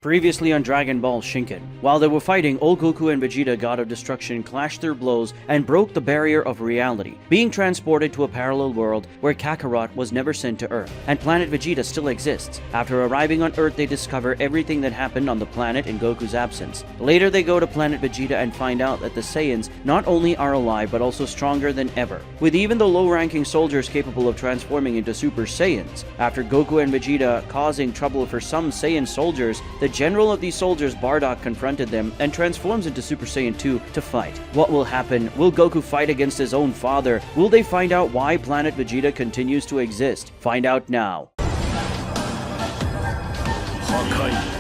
Previously on Dragon Ball Shinken, while they were fighting, old Goku and Vegeta, God of Destruction, clashed their blows and broke the barrier of reality, being transported to a parallel world where Kakarot was never sent to Earth, and planet Vegeta still exists. After arriving on Earth, they discover everything that happened on the planet in Goku's absence. Later, they go to planet Vegeta and find out that the Saiyans not only are alive but also stronger than ever, with even the low-ranking soldiers capable of transforming into Super Saiyans. After Goku and Vegeta causing trouble for some Saiyan soldiers, the general of these soldiers, Bardock, confronted them and transforms into Super Saiyan 2 to fight. What will happen? Will Goku fight against his own father? Will they find out why planet Vegeta continues to exist? Find out now. Hakai.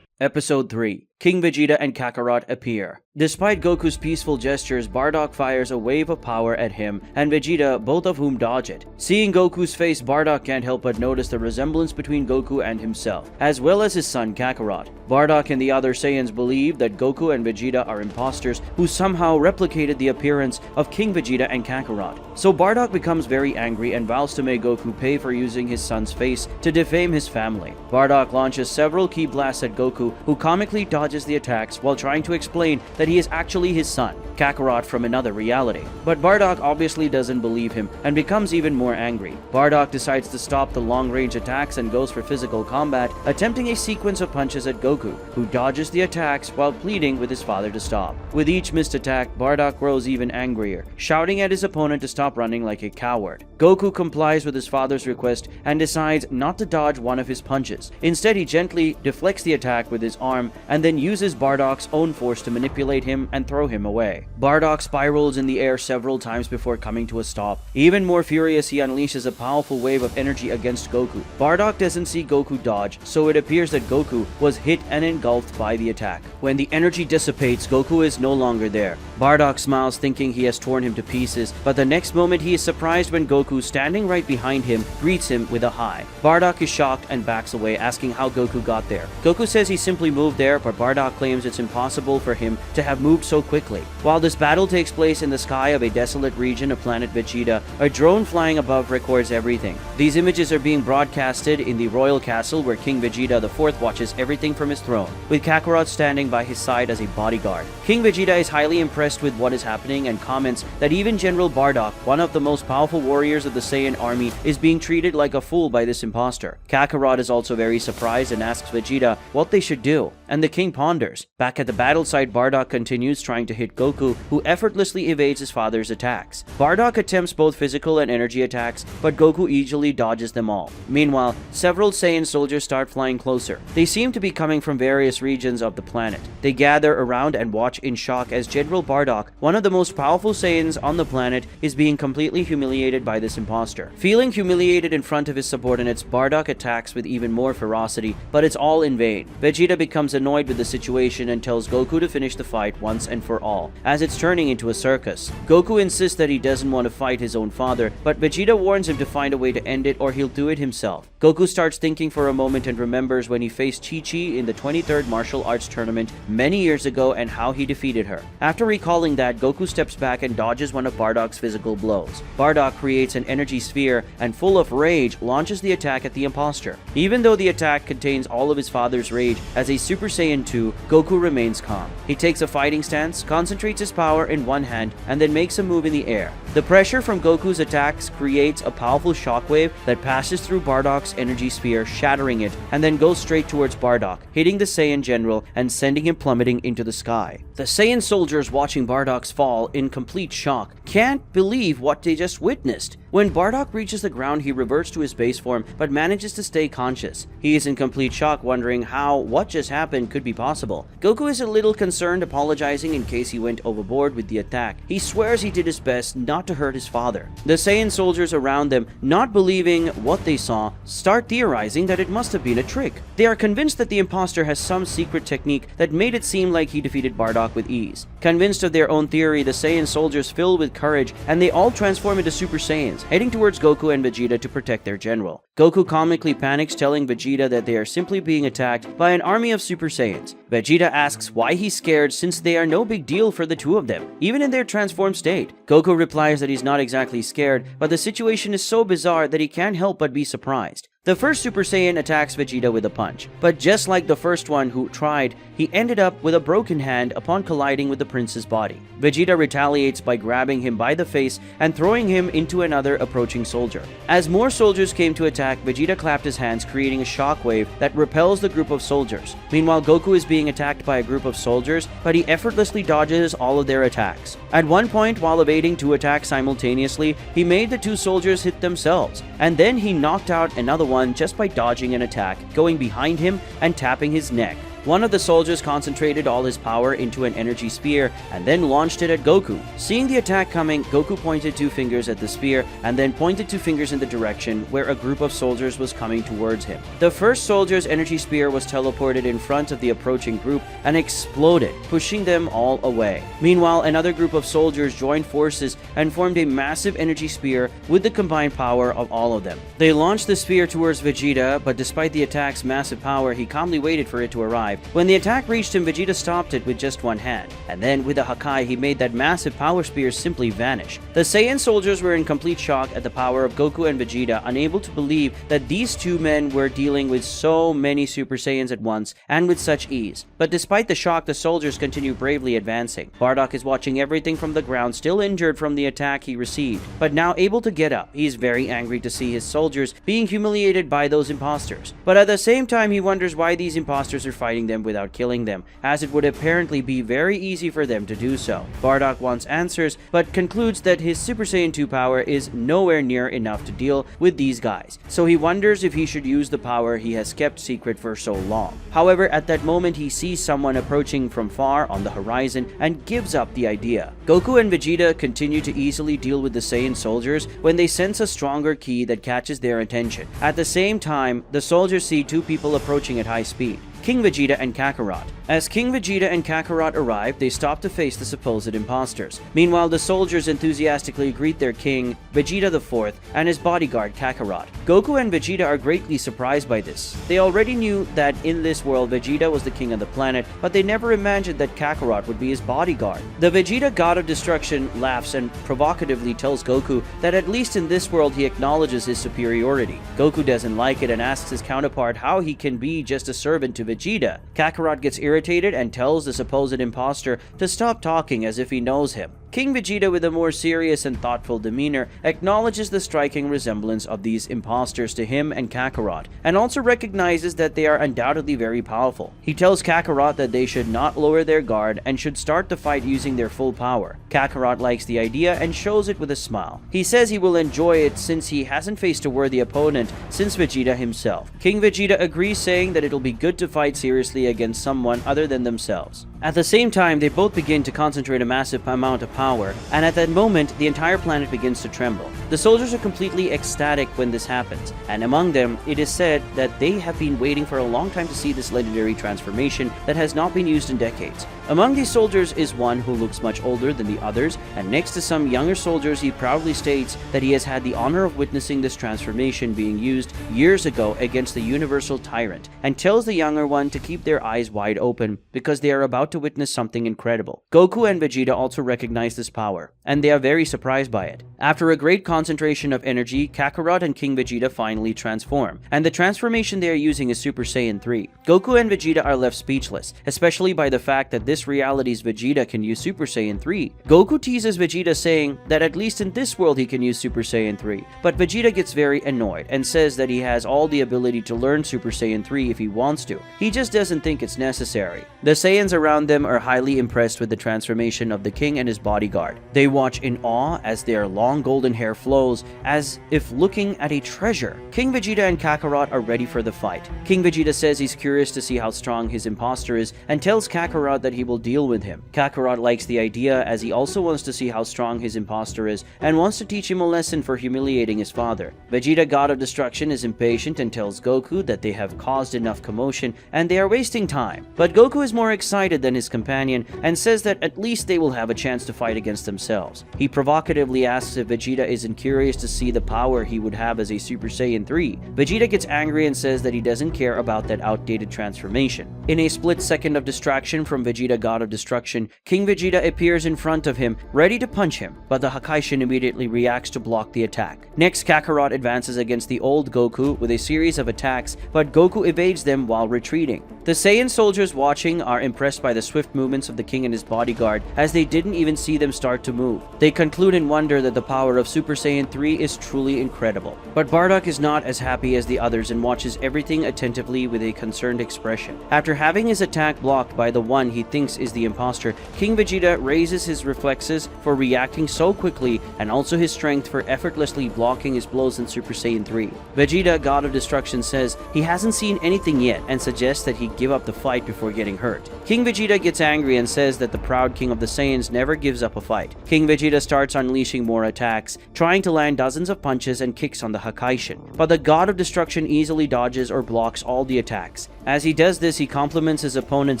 Episode 3. King Vegeta and Kakarot appear. Despite Goku's peaceful gestures, Bardock fires a wave of power at him and Vegeta, both of whom dodge it. Seeing Goku's face, Bardock can't help but notice the resemblance between Goku and himself, as well as his son Kakarot. Bardock and the other Saiyans believe that Goku and Vegeta are imposters who somehow replicated the appearance of King Vegeta and Kakarot. So Bardock becomes very angry and vows to make Goku pay for using his son's face to defame his family. Bardock launches several ki blasts at Goku, who comically dodges the attacks while trying to explain that he is actually his son, Kakarot, from another reality. But Bardock obviously doesn't believe him and becomes even more angry. Bardock decides to stop the long-range attacks and goes for physical combat, attempting a sequence of punches at Goku, who dodges the attacks while pleading with his father to stop. With each missed attack, Bardock grows even angrier, shouting at his opponent to stop running like a coward. Goku complies with his father's request and decides not to dodge one of his punches. Instead, he gently deflects the attack with his arm and then uses Bardock's own force to manipulate him and throw him away. Bardock spirals in the air several times before coming to a stop. Even more furious, he unleashes a powerful wave of energy against Goku. Bardock doesn't see Goku dodge, so it appears that Goku was hit and engulfed by the attack. When the energy dissipates, Goku is no longer there. Bardock smiles, thinking he has torn him to pieces, but the next moment he is surprised when Goku, standing right behind him, greets him with a hi. Bardock is shocked and backs away, asking how Goku got there. Goku says he simply moved there, but Bardock claims it's impossible for him to have moved so quickly. While this battle takes place in the sky of a desolate region of planet Vegeta, a drone flying above records everything. These images are being broadcasted in the royal castle where King Vegeta IV watches everything from his throne, with Kakarot standing by his side as a bodyguard. King Vegeta is highly impressed with what is happening and comments that even General Bardock, one of the most powerful warriors of the Saiyan army, is being treated like a fool by this imposter. Kakarot is also very surprised and asks Vegeta what they should do, and the king ponders. Back at the battle site, Bardock continues trying to hit Goku, who effortlessly evades his father's attacks. Bardock attempts both physical and energy attacks, but Goku easily dodges them all. Meanwhile, several Saiyan soldiers start flying closer. They seem to be coming from various regions of the planet. They gather around and watch in shock as General Bardock, one of the most powerful Saiyans on the planet, is being completely humiliated by this imposter. Feeling humiliated in front of his subordinates, Bardock attacks with even more ferocity, but it's all in vain. Vegeta becomes annoyed with the situation and tells Goku to finish the fight once and for all, as it's turning into a circus. Goku insists that he doesn't want to fight his own father, but Vegeta warns him to find a way to end it or he'll do it himself. Goku starts thinking for a moment and remembers when he faced Chi-Chi in the 23rd martial arts tournament many years ago and how he defeated her. After recalling that, Goku steps back and dodges one of Bardock's physical blows. Bardock creates an energy sphere and, full of rage, launches the attack at the imposter. Even though the attack contains all of his father's rage, as a Super Saiyan 2, Goku remains calm. He takes a fighting stance, concentrates his power in one hand, and then makes a move in the air. The pressure from Goku's attacks creates a powerful shockwave that passes through Bardock's energy sphere, shattering it, and then goes straight towards Bardock, hitting the Saiyan general and sending him plummeting into the sky. The Saiyan soldiers, watching Bardock's fall in complete shock, can't believe what they just witnessed. When Bardock reaches the ground, he reverts to his base form but manages to stay conscious. He is in complete shock, wondering how what just happened could be possible. Goku is a little concerned, apologizing in case he went overboard with the attack. He swears he did his best not to hurt his father. The Saiyan soldiers around them, not believing what they saw, start theorizing that it must have been a trick. They are convinced that the imposter has some secret technique that made it seem like he defeated Bardock with ease. Convinced of their own theory, the Saiyan soldiers fill with courage and they all transform into Super Saiyans, heading towards Goku and Vegeta to protect their general. Goku comically panics, telling Vegeta that they are simply being attacked by an army of Super Saiyans. Vegeta asks why he's scared since they are no big deal for the two of them, even in their transformed state. Goku replies realize that he's not exactly scared, but the situation is so bizarre that he can't help but be surprised. The first Super Saiyan attacks Vegeta with a punch, but just like the first one who tried, he ended up with a broken hand upon colliding with the prince's body. Vegeta retaliates by grabbing him by the face and throwing him into another approaching soldier. As more soldiers came to attack, Vegeta clapped his hands, creating a shockwave that repels the group of soldiers. Meanwhile, Goku is being attacked by a group of soldiers, but he effortlessly dodges all of their attacks. At one point, while evading two attacks simultaneously, he made the two soldiers hit themselves, and then he knocked out another one just by dodging an attack, going behind him and tapping his neck. One of the soldiers concentrated all his power into an energy spear and then launched it at Goku. Seeing the attack coming, Goku pointed two fingers at the spear and then pointed two fingers in the direction where a group of soldiers was coming towards him. The first soldier's energy spear was teleported in front of the approaching group and exploded, pushing them all away. Meanwhile, another group of soldiers joined forces and formed a massive energy spear with the combined power of all of them. They launched the spear towards Vegeta, but despite the attack's massive power, he calmly waited for it to arrive. When the attack reached him, Vegeta stopped it with just one hand, and then with a Hakai, he made that massive power spear simply vanish. The Saiyan soldiers were in complete shock at the power of Goku and Vegeta, unable to believe that these two men were dealing with so many Super Saiyans at once and with such ease. But despite the shock, the soldiers continue bravely advancing. Bardock is watching everything from the ground, still injured from the attack he received, but now able to get up. He is very angry to see his soldiers being humiliated by those imposters. But at the same time, he wonders why these imposters are fighting them without killing them, as it would apparently be very easy for them to do so. Bardock wants answers, but concludes that his Super Saiyan 2 power is nowhere near enough to deal with these guys, so he wonders if he should use the power he has kept secret for so long. However, at that moment he sees someone approaching from far on the horizon and gives up the idea. Goku and Vegeta continue to easily deal with the Saiyan soldiers when they sense a stronger ki that catches their attention. At the same time, the soldiers see two people approaching at high speed: King Vegeta and Kakarot. As King Vegeta and Kakarot arrive, they stop to face the supposed imposters. Meanwhile, the soldiers enthusiastically greet their king, Vegeta IV, and his bodyguard, Kakarot. Goku and Vegeta are greatly surprised by this. They already knew that in this world, Vegeta was the king of the planet, but they never imagined that Kakarot would be his bodyguard. The Vegeta god of destruction laughs and provocatively tells Goku that at least in this world he acknowledges his superiority. Goku doesn't like it and asks his counterpart how he can be just a servant to Vegeta. Kakarot gets irritated and tells the supposed imposter to stop talking as if he knows him. King Vegeta, with a more serious and thoughtful demeanor, acknowledges the striking resemblance of these imposters to him and Kakarot, and also recognizes that they are undoubtedly very powerful. He tells Kakarot that they should not lower their guard and should start the fight using their full power. Kakarot likes the idea and shows it with a smile. He says he will enjoy it since he hasn't faced a worthy opponent since Vegeta himself. King Vegeta agrees, saying that it'll be good to fight seriously against someone other than themselves. At the same time, they both begin to concentrate a massive amount of power, and at that moment, the entire planet begins to tremble. The soldiers are completely ecstatic when this happens, and among them, it is said that they have been waiting for a long time to see this legendary transformation that has not been used in decades. Among these soldiers is one who looks much older than the others, and next to some younger soldiers, he proudly states that he has had the honor of witnessing this transformation being used years ago against the universal tyrant, and tells the younger one to keep their eyes wide open because they are about to witness something incredible. Goku and Vegeta also recognize this power, and they are very surprised by it. After a great concentration of energy, Kakarot and King Vegeta finally transform, and the transformation they are using is Super Saiyan 3. Goku and Vegeta are left speechless, especially by the fact that this reality's Vegeta can use Super Saiyan 3. Goku teases Vegeta, saying that at least in this world he can use Super Saiyan 3, but Vegeta gets very annoyed and says that he has all the ability to learn Super Saiyan 3 if he wants to. He just doesn't think it's necessary. The Saiyans around them are highly impressed with the transformation of the king and his bodyguard. They watch in awe as their long golden hair flows, as if looking at a treasure. King Vegeta and Kakarot are ready for the fight. King Vegeta says he's curious to see how strong his imposter is and tells Kakarot that he will deal with him. Kakarot likes the idea, as he also wants to see how strong his imposter is and wants to teach him a lesson for humiliating his father. Vegeta, god of destruction, is impatient and tells Goku that they have caused enough commotion and they are wasting time. But Goku is more excited than his companion and says that at least they will have a chance to fight fight against themselves. He provocatively asks if Vegeta isn't curious to see the power he would have as a Super Saiyan 3. Vegeta gets angry and says that he doesn't care about that outdated transformation. In a split second of distraction from Vegeta, God of Destruction, King Vegeta appears in front of him, ready to punch him, but the Hakai immediately reacts to block the attack. Next, Kakarot advances against the old Goku with a series of attacks, but Goku evades them while retreating. The Saiyan soldiers watching are impressed by the swift movements of the king and his bodyguard, as they didn't even see them start to move. They conclude in wonder that the power of Super Saiyan 3 is truly incredible. But Bardock is not as happy as the others and watches everything attentively with a concerned expression. After having his attack blocked by the one he thinks is the imposter, King Vegeta raises his reflexes for reacting so quickly and also his strength for effortlessly blocking his blows in Super Saiyan 3. Vegeta, God of Destruction, says he hasn't seen anything yet and suggests that he give up the fight before getting hurt. King Vegeta gets angry and says that the proud king of the Saiyans never gives up a fight. King Vegeta starts unleashing more attacks, trying to land dozens of punches and kicks on the Hakai, but the God of Destruction easily dodges or blocks all the attacks. As he does this, he compliments his opponent,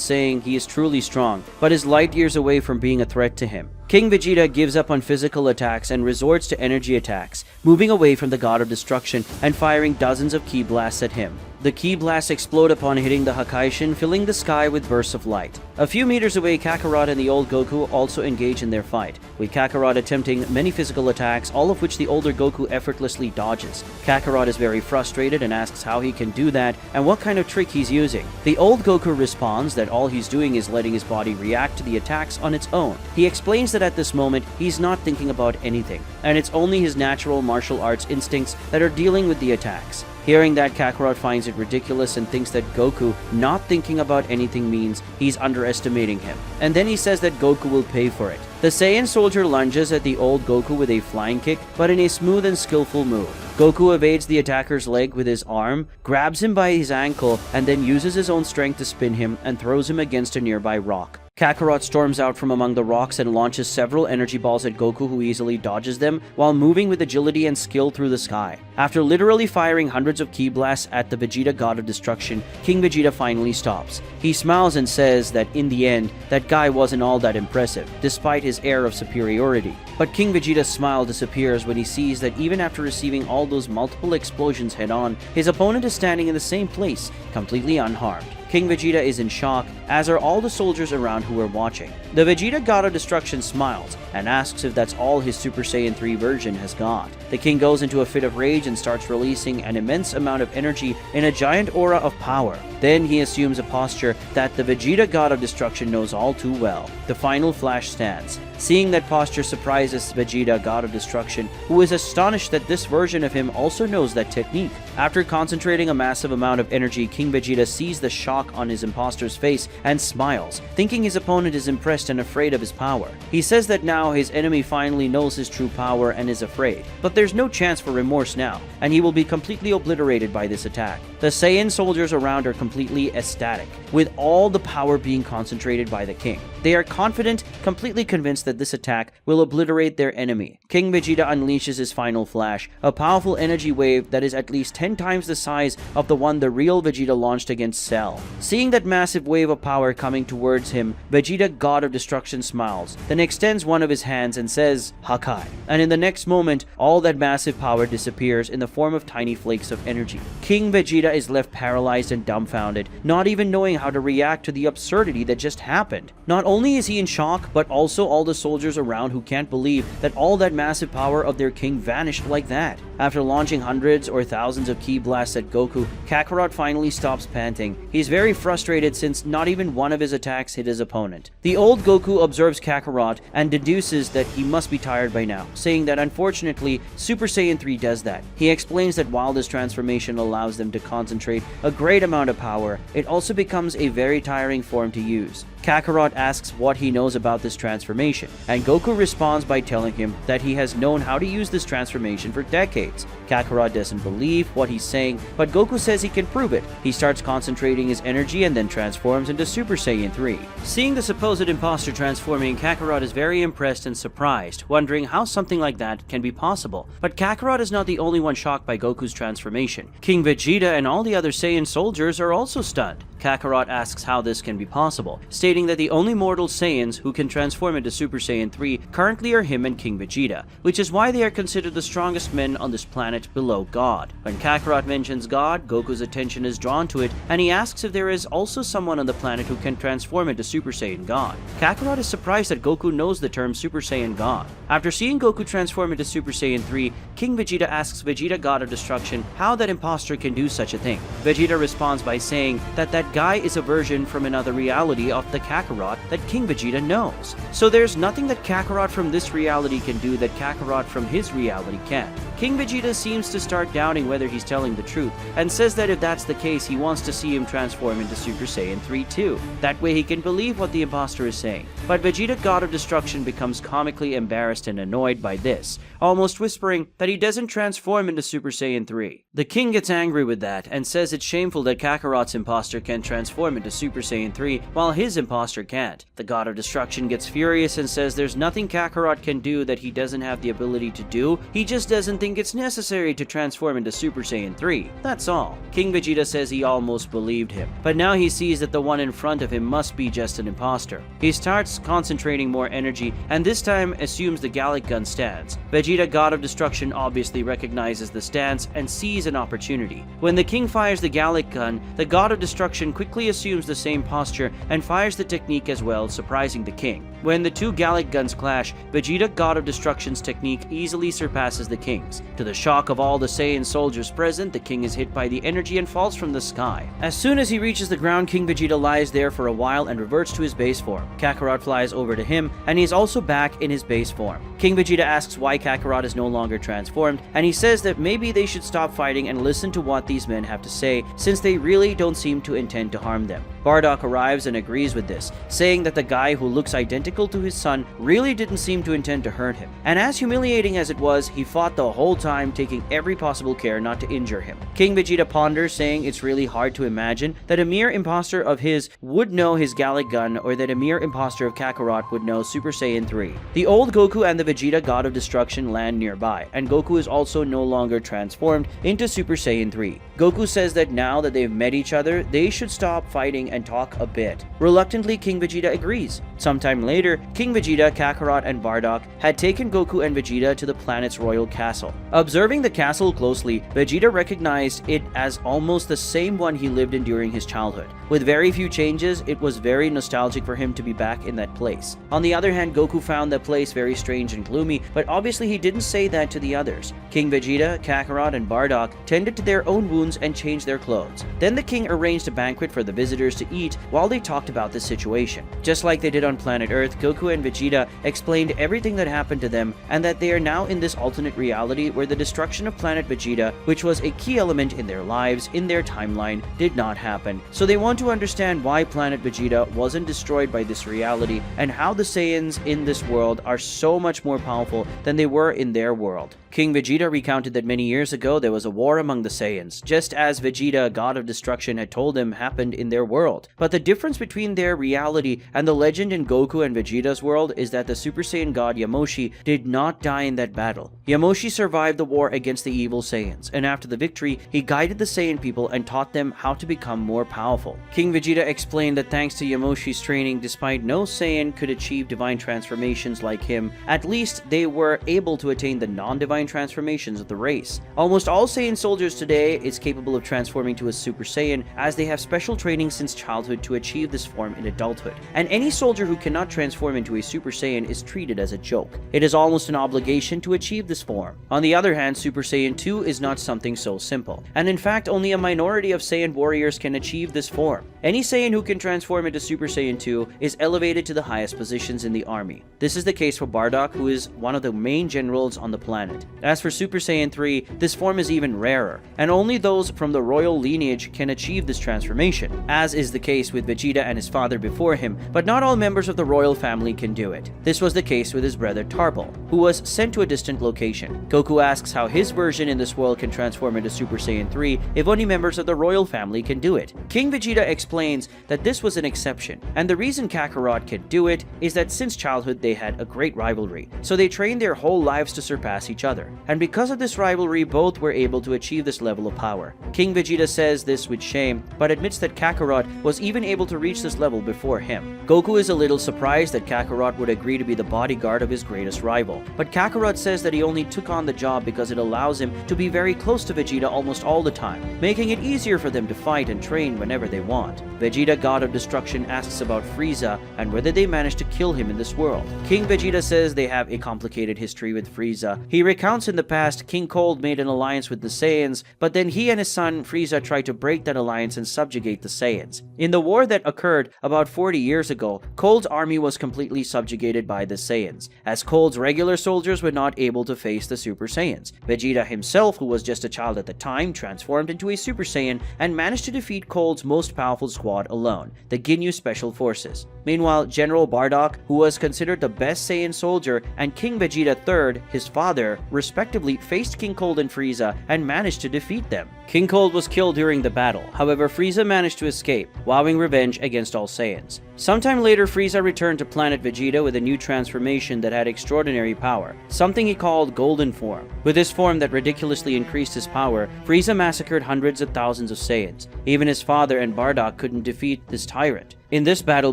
saying he is truly strong, but is light years away from being a threat to him. King Vegeta gives up on physical attacks and resorts to energy attacks, moving away from the God of Destruction and firing dozens of ki blasts at him. The ki blasts explode upon hitting the Hakai, filling the sky with bursts of light. A few meters away, Kakarot and the old Goku also engage in their fight, with Kakarot attempting many physical attacks, all of which the older Goku effortlessly dodges. Kakarot is very frustrated and asks how he can do that and what kind of trick he's using. The old Goku responds that all he's doing is letting his body react to the attacks on its own. He explains that at this moment, he's not thinking about anything, and it's only his natural martial arts instincts that are dealing with the attacks. Hearing that, Kakarot finds it ridiculous and thinks that Goku not thinking about anything means he's underestimating him. And then he says that Goku will pay for it. The Saiyan soldier lunges at the old Goku with a flying kick, but in a smooth and skillful move. Goku evades the attacker's leg with his arm, grabs him by his ankle, and then uses his own strength to spin him and throws him against a nearby rock. Kakarot storms out from among the rocks and launches several energy balls at Goku, who easily dodges them while moving with agility and skill through the sky. After literally firing hundreds of ki blasts at the Vegeta, God of Destruction, King Vegeta finally stops. He smiles and says that in the end, that guy wasn't all that impressive, despite his air of superiority. But King Vegeta's smile disappears when he sees that even after receiving all those multiple explosions head-on, his opponent is standing in the same place, completely unharmed. King Vegeta is in shock, as are all the soldiers around who are watching. The Vegeta, God of Destruction, smiles and asks if that's all his Super Saiyan 3 version has got. The king goes into a fit of rage and starts releasing an immense amount of energy in a giant aura of power. Then he assumes a posture that the Vegeta, God of Destruction, knows all too well. The final flash stance. Seeing that posture surprises Vegeta, God of Destruction, who is astonished that this version of him also knows that technique. After concentrating a massive amount of energy, King Vegeta sees the shock on his imposter's face and smiles, thinking his opponent is impressed and afraid of his power. He says that now his enemy finally knows his true power and is afraid, but there's no chance for remorse now, and he will be completely obliterated by this attack. The Saiyan soldiers around are completely ecstatic, with all the power being concentrated by the king. They are confident, completely convinced that this attack will obliterate their enemy. King Vegeta unleashes his final flash, a powerful energy wave that is at least 10 times the size of the one the real Vegeta launched against Cell. Seeing that massive wave of power coming towards him, Vegeta, God of Destruction, smiles, then extends one of his hands and says, Hakai. And in the next moment, all that massive power disappears in the form of tiny flakes of energy. King Vegeta is left paralyzed and dumbfounded, not even knowing how to react to the absurdity that just happened. Not only is he in shock, but also all the soldiers around who can't believe that all that massive power of their king vanished like that. After launching hundreds or thousands of ki blasts at Goku, Kakarot finally stops panting. He's very frustrated since not even one of his attacks hit his opponent. The old Goku observes Kakarot and deduces that he must be tired by now, saying that unfortunately, Super Saiyan 3 does that. He explains that while this transformation allows them to concentrate a great amount of power, it also becomes a very tiring form to use. Kakarot asks what he knows about this transformation, and Goku responds by telling him that he has known how to use this transformation for decades. Kakarot doesn't believe what he's saying, but Goku says he can prove it. He starts concentrating his energy and then transforms into Super Saiyan 3. Seeing the supposed imposter transforming, Kakarot is very impressed and surprised, wondering how something like that can be possible. But Kakarot is not the only one shocked by Goku's transformation. King Vegeta and all the other Saiyan soldiers are also stunned. Kakarot asks how this can be possible, stating that the only mortal Saiyans who can transform into Super Saiyan 3 currently are him and King Vegeta, which is why they are considered the strongest men on this planet below God. When Kakarot mentions God, Goku's attention is drawn to it, and he asks if there is also someone on the planet who can transform into Super Saiyan God. Kakarot is surprised that Goku knows the term Super Saiyan God. After seeing Goku transform into Super Saiyan 3, King Vegeta asks Vegeta, God of Destruction, how that imposter can do such a thing. Vegeta responds by saying that that guy is a version from another reality of the Kakarot that King Vegeta knows. So there's nothing that Kakarot from this reality can do that Kakarot from his reality can. King Vegeta seems to start doubting whether he's telling the truth, and says that if that's the case, he wants to see him transform into Super Saiyan 3 too. That way he can believe what the imposter is saying. But Vegeta, God of Destruction, becomes comically embarrassed and annoyed by this, almost whispering that he doesn't transform into Super Saiyan 3. The king gets angry with that, and says it's shameful that Kakarot's imposter can transform into Super Saiyan 3, while his imposter can't. The God of Destruction gets furious and says there's nothing Kakarot can do that he doesn't have the ability to do, he just doesn't think it's necessary to transform into Super Saiyan 3. That's all. King Vegeta says he almost believed him, but now he sees that the one in front of him must be just an imposter. He starts concentrating more energy, and this time assumes the Galick gun stance. Vegeta, God of Destruction, obviously recognizes the stance and sees an opportunity. When the king fires the Galick gun, the God of Destruction quickly assumes the same posture and fires the technique as well, surprising the king. When the two Galick guns clash, Vegeta, God of Destruction's technique easily surpasses the king's. To the shock of all the Saiyan soldiers present, the king is hit by the energy and falls from the sky. As soon as he reaches the ground, King Vegeta lies there for a while and reverts to his base form. Kakarot flies over to him, and he's also back in his base form. King Vegeta asks why Kakarot is no longer transformed, and he says that maybe they should stop fighting and listen to what these men have to say, since they really don't seem to intend to harm them. Bardock arrives and agrees with this, saying that the guy who looks identical to his son really didn't seem to intend to hurt him. And as humiliating as it was, he fought the whole time, taking every possible care not to injure him. King Vegeta ponders, saying it's really hard to imagine that a mere imposter of his would know his Galick gun, or that a mere imposter of Kakarot would know Super Saiyan 3. The old Goku and the Vegeta, God of Destruction, land nearby, and Goku is also no longer transformed into Super Saiyan 3. Goku says that now that they've met each other, they should stop fighting and talk a bit. Reluctantly, King Vegeta agrees. Sometime later, King Vegeta, Kakarot, and Bardock had taken Goku and Vegeta to the planet's royal castle. Observing the castle closely, Vegeta recognized it as almost the same one he lived in during his childhood. With very few changes, it was very nostalgic for him to be back in that place. On the other hand, Goku found the place very strange and gloomy, but obviously he didn't say that to the others. King Vegeta, Kakarot, and Bardock tended to their own wounds and changed their clothes. Then the king arranged a banquet for the visitors to eat while they talked about the situation. Just like they did on planet Earth, Goku and Vegeta explained everything that happened to them, and that they are now in this alternate reality where the destruction of planet Vegeta, which was a key element in their lives, in their timeline, did not happen. So they want to understand why planet Vegeta wasn't destroyed by this reality, and how the Saiyans in this world are so much more powerful than they were in their world. King Vegeta recounted that many years ago there was a war among the Saiyans, just as Vegeta, God of Destruction, had told him happened in their world. But the difference between their reality and the legend in Goku and Vegeta's world is that the Super Saiyan God Yamoshi did not die in that battle. Yamoshi survived the war against the evil Saiyans, and after the victory, he guided the Saiyan people and taught them how to become more powerful. King Vegeta explained that thanks to Yamoshi's training, despite no Saiyan could achieve divine transformations like him, at least they were able to attain the non-divine transformations of the race. Almost all Saiyan soldiers today is capable of transforming to a Super Saiyan, as they have special training since childhood to achieve this form in adulthood. And any soldier who cannot transform into a Super Saiyan is treated as a joke. It is almost an obligation to achieve this form. On the other hand, Super Saiyan 2 is not something so simple, and in fact only a minority of Saiyan warriors can achieve this form. Any Saiyan who can transform into Super Saiyan 2 is elevated to the highest positions in the army. This is the case for Bardock, who is one of the main generals on the planet. As for Super Saiyan 3, this form is even rarer, and only those from the royal lineage can achieve this transformation, as is the case with Vegeta and his father before him, but not all members of the royal family can do it. This was the case with his brother Tarple, who was sent to a distant location. Goku asks how his version in this world can transform into Super Saiyan 3 if only members of the royal family can do it. King Vegeta explains explains that this was an exception, and the reason Kakarot could do it is that since childhood they had a great rivalry, so they trained their whole lives to surpass each other, and because of this rivalry both were able to achieve this level of power. King Vegeta says this with shame, but admits that Kakarot was even able to reach this level before him. Goku is a little surprised that Kakarot would agree to be the bodyguard of his greatest rival, but Kakarot says that he only took on the job because it allows him to be very close to Vegeta almost all the time, making it easier for them to fight and train whenever they want. Vegeta, God of Destruction, asks about Frieza and whether they managed to kill him in this world. King Vegeta says they have a complicated history with Frieza. He recounts in the past King Cold made an alliance with the Saiyans, but then he and his son Frieza tried to break that alliance and subjugate the Saiyans. In the war that occurred about 40 years ago, Cold's army was completely subjugated by the Saiyans, as Cold's regular soldiers were not able to face the Super Saiyans. Vegeta himself, who was just a child at the time, transformed into a Super Saiyan and managed to defeat Cold's most powerful squad alone, the Ginyu Special Forces. Meanwhile, General Bardock, who was considered the best Saiyan soldier, and King Vegeta III, his father, respectively faced King Cold and Frieza and managed to defeat them. King Cold was killed during the battle, however Frieza managed to escape, vowing revenge against all Saiyans. Sometime later, Frieza returned to planet Vegeta with a new transformation that had extraordinary power, something he called Golden Form. With this form that ridiculously increased his power, Frieza massacred hundreds of thousands of Saiyans. Even his father and Bardock couldn't defeat this tyrant. In this battle,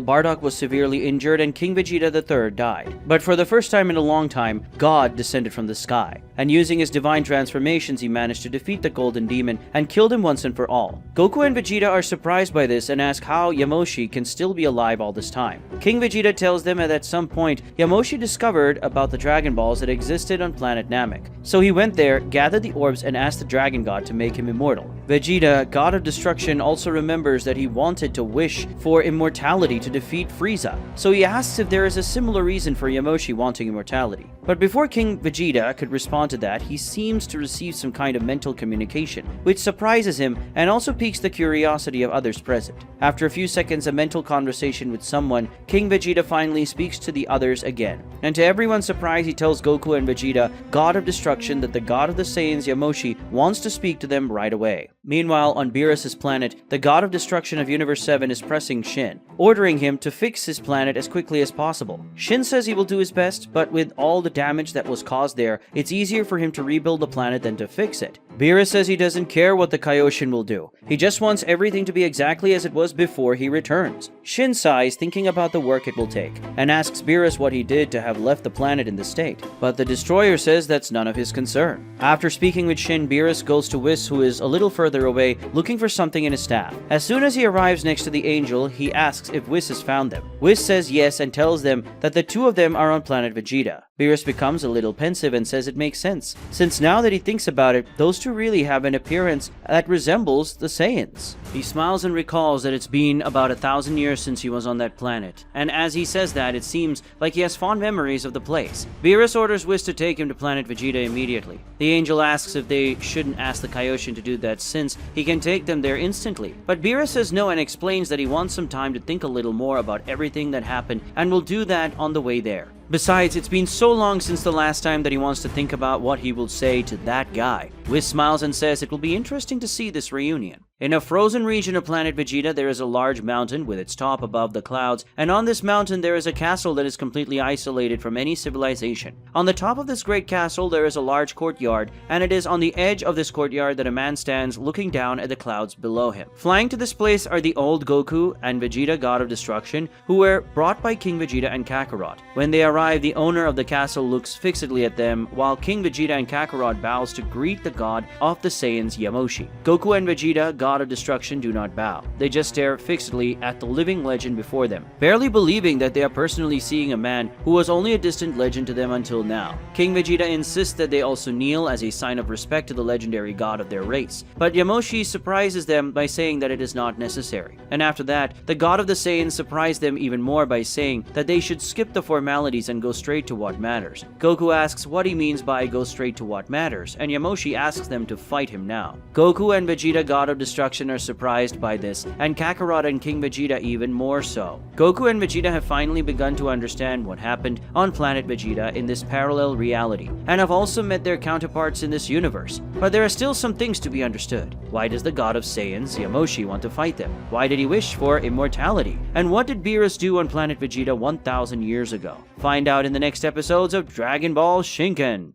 Bardock was severely injured and King Vegeta III died. But for the first time in a long time, God descended from the sky, and using his divine transformations he managed to defeat the Golden Demon and killed him once and for all. Goku and Vegeta are surprised by this and ask how Yamoshi can still be alive all this time. King Vegeta tells them that at some point, Yamoshi discovered about the Dragon Balls that existed on planet Namek. So he went there, gathered the orbs, and asked the Dragon God to make him immortal. Vegeta, God of Destruction, also remembers that he wanted to wish for immortality to defeat Frieza, so he asks if there is a similar reason for Yamoshi wanting immortality. But before King Vegeta could respond to that, he seems to receive some kind of mental communication, which surprises him and also piques the curiosity of others present. After a few seconds of mental conversation with someone, King Vegeta finally speaks to the others again, and to everyone's surprise he tells Goku and Vegeta, God of Destruction, that the God of the Saiyans, Yamoshi, wants to speak to them right away. Meanwhile, on Beerus' planet, the God of Destruction of Universe 7 is pressing Shin, ordering him to fix his planet as quickly as possible. Shin says he will do his best, but with all the damage that was caused there, it's easier for him to rebuild the planet than to fix it. Beerus says he doesn't care what the Kaioshin will do. He just wants everything to be exactly as it was before he returns. Shin sighs, thinking about the work it will take, and asks Beerus what he did to have left the planet in this state. But the Destroyer says that's none of his concern. After speaking with Shin, Beerus goes to Whis, who is a little further away, looking for something in his staff. As soon as he arrives next to the Angel, he asks if Whis has found them. Whis says yes and tells them that the two of them are on planet Vegeta. Beerus becomes a little pensive and says it makes sense, since now that he thinks about it, those two really have an appearance that resembles the Saiyans. He smiles and recalls that it's been about 1,000 years since he was on that planet, and as he says that, it seems like he has fond memories of the place. Beerus orders Whis to take him to planet Vegeta immediately. The Angel asks if they shouldn't ask the Kaioshin to do that since he can take them there instantly, but Beerus says no and explains that he wants some time to think a little more about everything that happened and will do that on the way there. Besides, it's been so long since the last time that he wants to think about what he will say to that guy. Whis smiles and says it will be interesting to see this reunion. In a frozen region of planet Vegeta, there is a large mountain with its top above the clouds, and on this mountain there is a castle that is completely isolated from any civilization. On the top of this great castle there is a large courtyard, and it is on the edge of this courtyard that a man stands looking down at the clouds below him. Flying to this place are the old Goku and Vegeta, God of Destruction, who were brought by King Vegeta and Kakarot. When they arrive, the owner of the castle looks fixedly at them, while King Vegeta and Kakarot bows to greet the god of the Saiyans, Yamoshi. Goku and Vegeta, God of Destruction, do not bow. They just stare fixedly at the living legend before them, barely believing that they are personally seeing a man who was only a distant legend to them until now. King Vegeta insists that they also kneel as a sign of respect to the legendary god of their race, but Yamoshi surprises them by saying that it is not necessary. And after that, the god of the Saiyans surprised them even more by saying that they should skip the formalities and go straight to what matters. Goku asks what he means by go straight to what matters, and Yamoshi asks them to fight him now. Goku and Vegeta, God of Destruction, destruction are surprised by this, and Kakarot and King Vegeta even more so. Goku and Vegeta have finally begun to understand what happened on planet Vegeta in this parallel reality, and have also met their counterparts in this universe. But there are still some things to be understood. Why does the god of Saiyans, Yamoshi, want to fight them? Why did he wish for immortality? And what did Beerus do on planet Vegeta 1,000 years ago? Find out in the next episodes of Dragon Ball Shinken.